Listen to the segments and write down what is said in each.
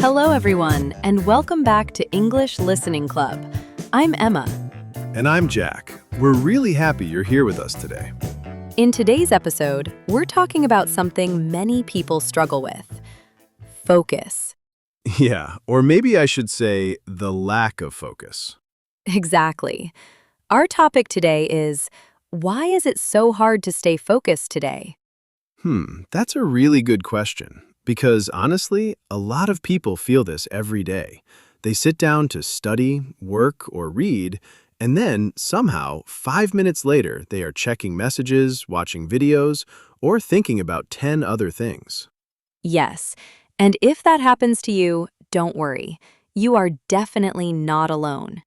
Hello, everyone, and welcome back to English Listening Club. I'm Emma. And I'm Jack. We're really happy you're here with us today. In today's episode, we're talking about something many people struggle with: focus. Yeah, or maybe I should say the lack of focus. Exactly. Our topic today is, why is it so hard to stay focused today? That's a really good question. Because honestly, a lot of people feel this every day. They sit down to study, work, or read, and then, somehow, 5 minutes later, they are checking messages, watching videos, or thinking about 10 other things. Yes, and if that happens to you, don't worry. You are definitely not alone.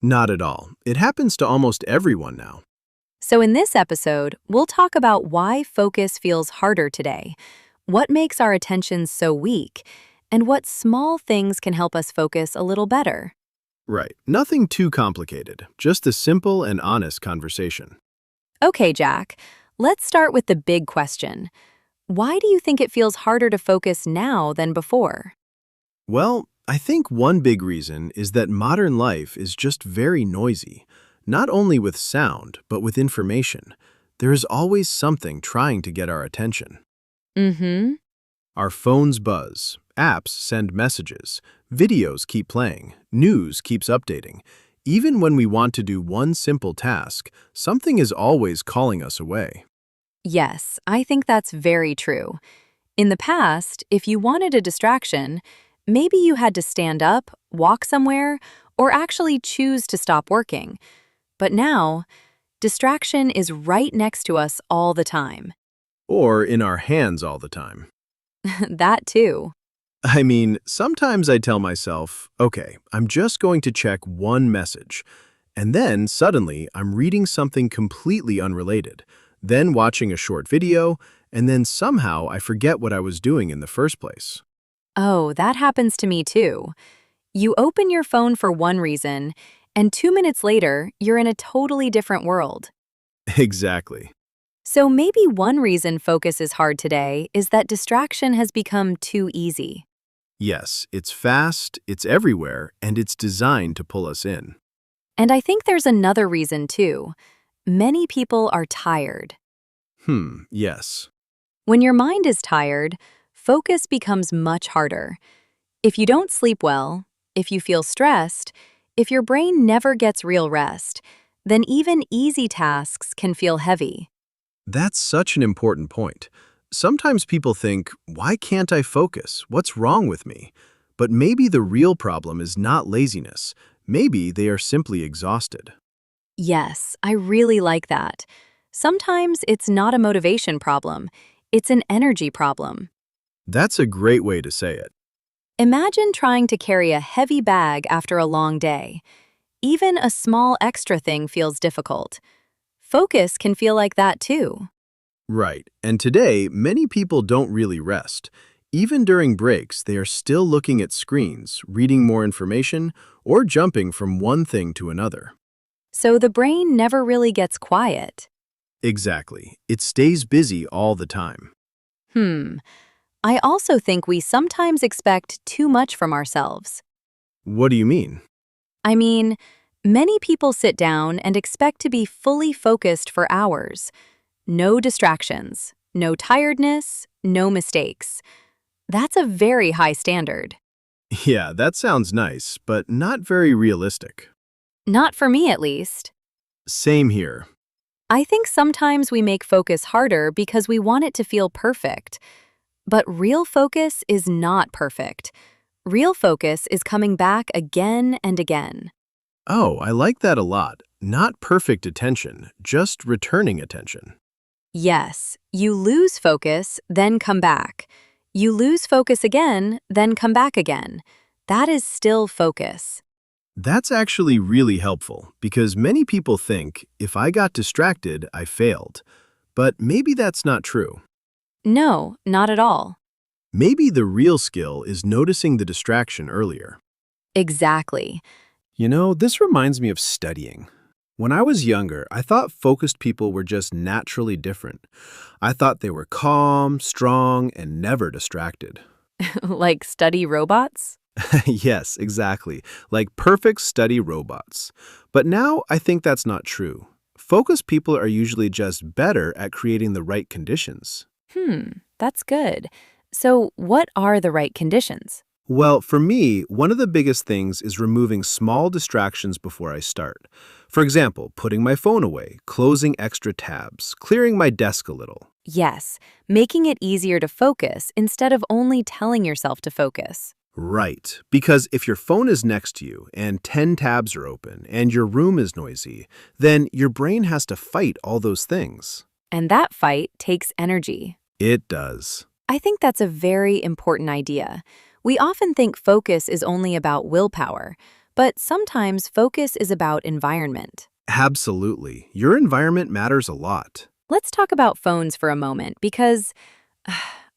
Not at all. It happens to almost everyone now. So in this episode, we'll talk about why focus feels harder today, what makes our attention so weak, and what small things can help us focus a little better. Right. Nothing too complicated. Just a simple and honest conversation. Okay, Jack, let's start with the big question. Why do you think it feels harder to focus now than before? Well, I think one big reason is that modern life is just very noisy, not only with sound, but with information. There is always something trying to get our attention. Mm-hmm. Our phones buzz, apps send messages, videos keep playing, news keeps updating. Even when we want to do one simple task, something is always calling us away. Yes, I think that's very true. In the past, if you wanted a distraction, maybe you had to stand up, walk somewhere, or actually choose to stop working. But now, distraction is right next to us all the time. Or in our hands all the time. That too. I mean, sometimes I tell myself, okay, I'm just going to check one message. And then, suddenly, I'm reading something completely unrelated, then watching a short video, and then somehow I forget what I was doing in the first place. Oh, that happens to me too. You open your phone for one reason, and 2 minutes later, you're in a totally different world. Exactly. So maybe one reason focus is hard today is that distraction has become too easy. Yes, it's fast, it's everywhere, and it's designed to pull us in. And I think there's another reason too. Many people are tired. Yes. When your mind is tired, focus becomes much harder. If you don't sleep well, if you feel stressed, if your brain never gets real rest, then even easy tasks can feel heavy. That's such an important point. Sometimes people think, why can't I focus? What's wrong with me? But maybe the real problem is not laziness. Maybe they are simply exhausted. Yes, I really like that. Sometimes it's not a motivation problem, it's an energy problem. That's a great way to say it. Imagine trying to carry a heavy bag after a long day. Even a small extra thing feels difficult. Focus can feel like that too. Right. And today, many people don't really rest. Even during breaks, they are still looking at screens, reading more information, or jumping from one thing to another. So the brain never really gets quiet. Exactly. It stays busy all the time. I also think we sometimes expect too much from ourselves. What do you mean? I mean, many people sit down and expect to be fully focused for hours. No distractions, no tiredness, no mistakes. That's a very high standard. Yeah, that sounds nice, but not very realistic. Not for me, at least. Same here. I think sometimes we make focus harder because we want it to feel perfect. But real focus is not perfect. Real focus is coming back again and again. Oh, I like that a lot. Not perfect attention, just returning attention. Yes, you lose focus, then come back. You lose focus again, then come back again. That is still focus. That's actually really helpful because many people think if I got distracted, I failed. But maybe that's not true. No, not at all. Maybe the real skill is noticing the distraction earlier. Exactly. You know, this reminds me of studying. When I was younger, I thought focused people were just naturally different. I thought they were calm, strong, and never distracted. Like study robots? Yes, exactly. Like perfect study robots. But now I think that's not true. Focused people are usually just better at creating the right conditions. That's good. So, what are the right conditions? Well, for me, one of the biggest things is removing small distractions before I start. For example, putting my phone away, closing extra tabs, clearing my desk a little. Yes, making it easier to focus instead of only telling yourself to focus. Right, because if your phone is next to you and 10 tabs are open and your room is noisy, then your brain has to fight all those things. And that fight takes energy. It does. I think that's a very important idea. We often think focus is only about willpower, but sometimes focus is about environment. Absolutely. Your environment matters a lot. Let's talk about phones for a moment because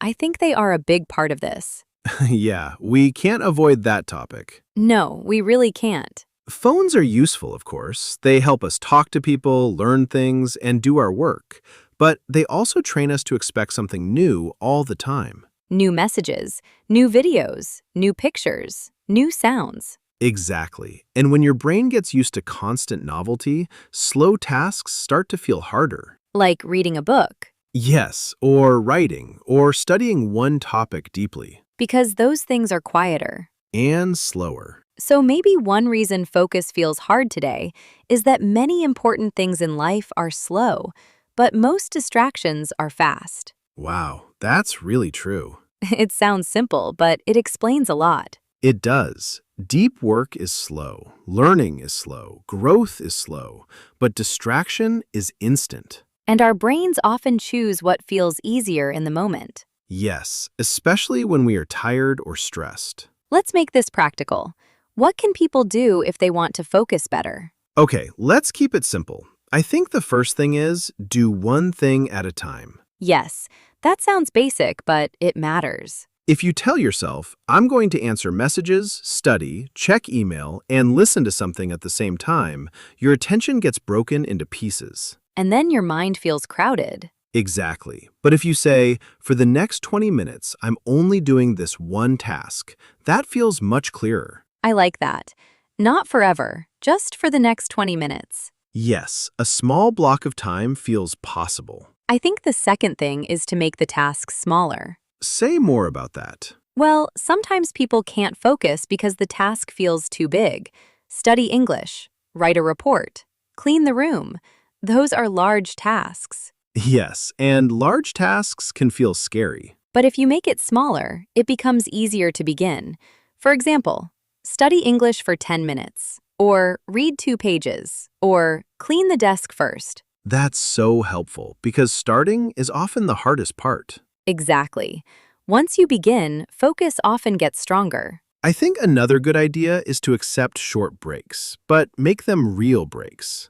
I think they are a big part of this. Yeah, we can't avoid that topic. No, we really can't. Phones are useful, of course. They help us talk to people, learn things, and do our work. But they also train us to expect something new all the time. New messages, new videos, new pictures, new sounds. Exactly. And when your brain gets used to constant novelty, slow tasks start to feel harder. Like reading a book, Yes, or writing, or studying one topic deeply. because those things are quieter. And slower. So maybe one reason focus feels hard today is that many important things in life are slow, but most distractions are fast. Wow, that's really true. It sounds simple, but it explains a lot. It does. Deep work is slow, learning is slow, growth is slow, but distraction is instant. And our brains often choose what feels easier in the moment. Yes, especially when we are tired or stressed. Let's make this practical. What can people do if they want to focus better? Okay, let's keep it simple. I think the first thing is do one thing at a time. Yes, that sounds basic, but it matters. If you tell yourself, I'm going to answer messages, study, check email, and listen to something at the same time, your attention gets broken into pieces. And then your mind feels crowded. Exactly. But if you say, for the next 20 minutes, I'm only doing this one task, that feels much clearer. I like that. Not forever, just for the next 20 minutes. Yes, a small block of time feels possible. I think the second thing is to make the tasks smaller. Say more about that. Well, sometimes people can't focus because the task feels too big. Study English, write a report, clean the room. Those are large tasks. Yes, and large tasks can feel scary. But if you make it smaller, it becomes easier to begin. For example, study English for 10 minutes, or read 2 pages, or clean the desk first. That's so helpful because starting is often the hardest part. Exactly. Once you begin, focus often gets stronger. I think another good idea is to accept short breaks, but make them real breaks.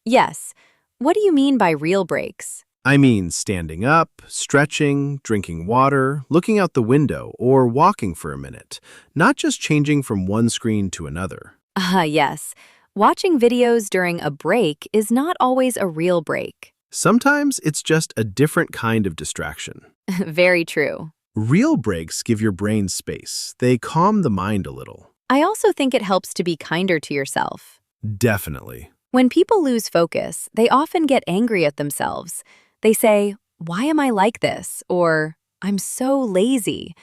Yes. What do you mean by real breaks? I mean standing up, stretching, drinking water, looking out the window, or walking for a minute, not just changing from one screen to another. Yes. Watching videos during a break is not always a real break. Sometimes it's just a different kind of distraction. Very true. Real breaks give your brain space. They calm the mind a little. I also think it helps to be kinder to yourself. Definitely. When people lose focus, they often get angry at themselves. They say, "Why am I like this?" or "I'm so lazy."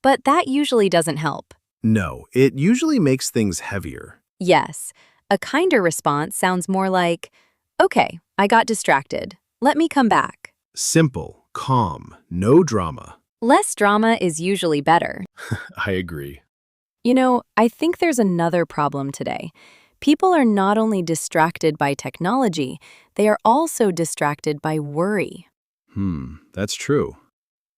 But that usually doesn't help. No, it usually makes things heavier. Yes, a kinder response sounds more like, "Okay, I got distracted. Let me come back." Simple, calm, no drama. Less drama is usually better. I agree. You know, I think there's another problem today. People are not only distracted by technology, they are also distracted by worry. That's true.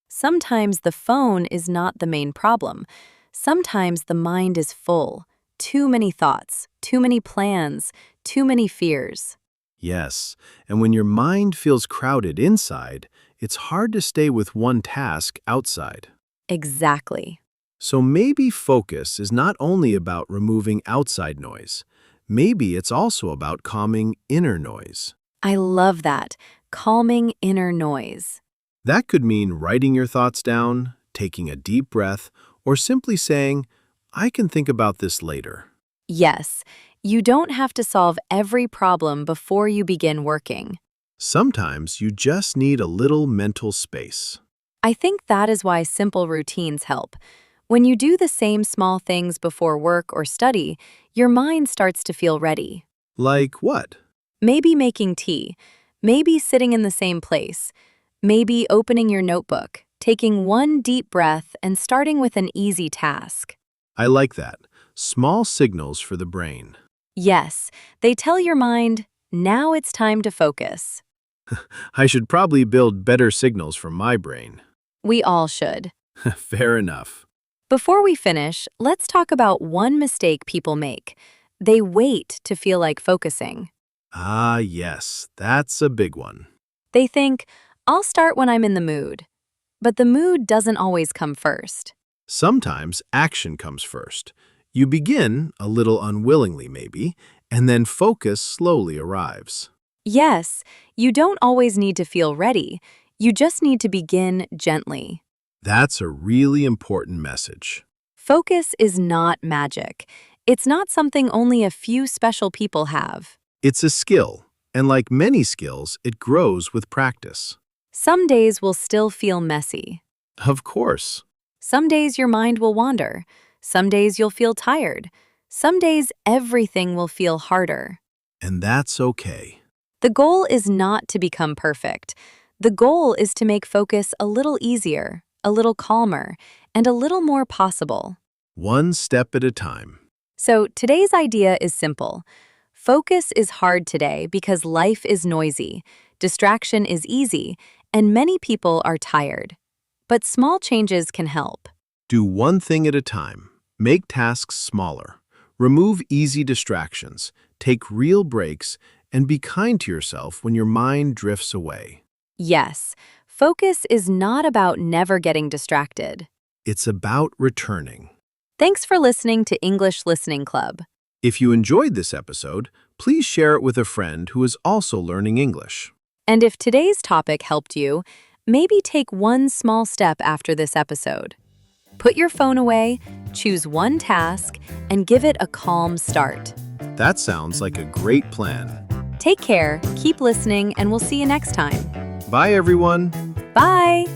Sometimes the phone is not the main problem. Sometimes the mind is full. Too many thoughts, too many plans, too many fears. Yes, and when your mind feels crowded inside, it's hard to stay with one task outside. Exactly. So maybe focus is not only about removing outside noise. Maybe it's also about calming inner noise. I love that. Calming inner noise. That could mean writing your thoughts down, taking a deep breath, or simply saying, I can think about this later. Yes, you don't have to solve every problem before you begin working. Sometimes you just need a little mental space. I think that is why simple routines help. When you do the same small things before work or study, your mind starts to feel ready. Like what? Maybe making tea, maybe sitting in the same place, maybe opening your notebook, taking one deep breath and starting with an easy task. I like that. Small signals for the brain. Yes, they tell your mind, now it's time to focus. I should probably build better signals for my brain. We all should. Fair enough. Before we finish, let's talk about one mistake people make. They wait to feel like focusing. Ah, yes, that's a big one. They think, I'll start when I'm in the mood. But the mood doesn't always come first. Sometimes action comes first. You begin, a little unwillingly maybe, and then focus slowly arrives. Yes, you don't always need to feel ready. You just need to begin gently. That's a really important message. Focus is not magic. It's not something only a few special people have. It's a skill, and like many skills, it grows with practice. Some days will still feel messy. Of course. Some days your mind will wander. Some days you'll feel tired. Some days everything will feel harder. And that's okay. The goal is not to become perfect. The goal is to make focus a little easier, a little calmer, and a little more possible. One step at a time. So today's idea is simple. Focus is hard today because life is noisy, distraction is easy, and many people are tired. But small changes can help. Do one thing at a time. Make tasks smaller. Remove easy distractions. Take real breaks, and be kind to yourself when your mind drifts away. Yes, focus is not about never getting distracted. It's about returning. Thanks for listening to English Listening Club. If you enjoyed this episode, please share it with a friend who is also learning English. And if today's topic helped you, maybe take one small step after this episode. Put your phone away, choose one task, and give it a calm start. That sounds like a great plan. Take care, keep listening, and we'll see you next time. Bye, everyone. Bye!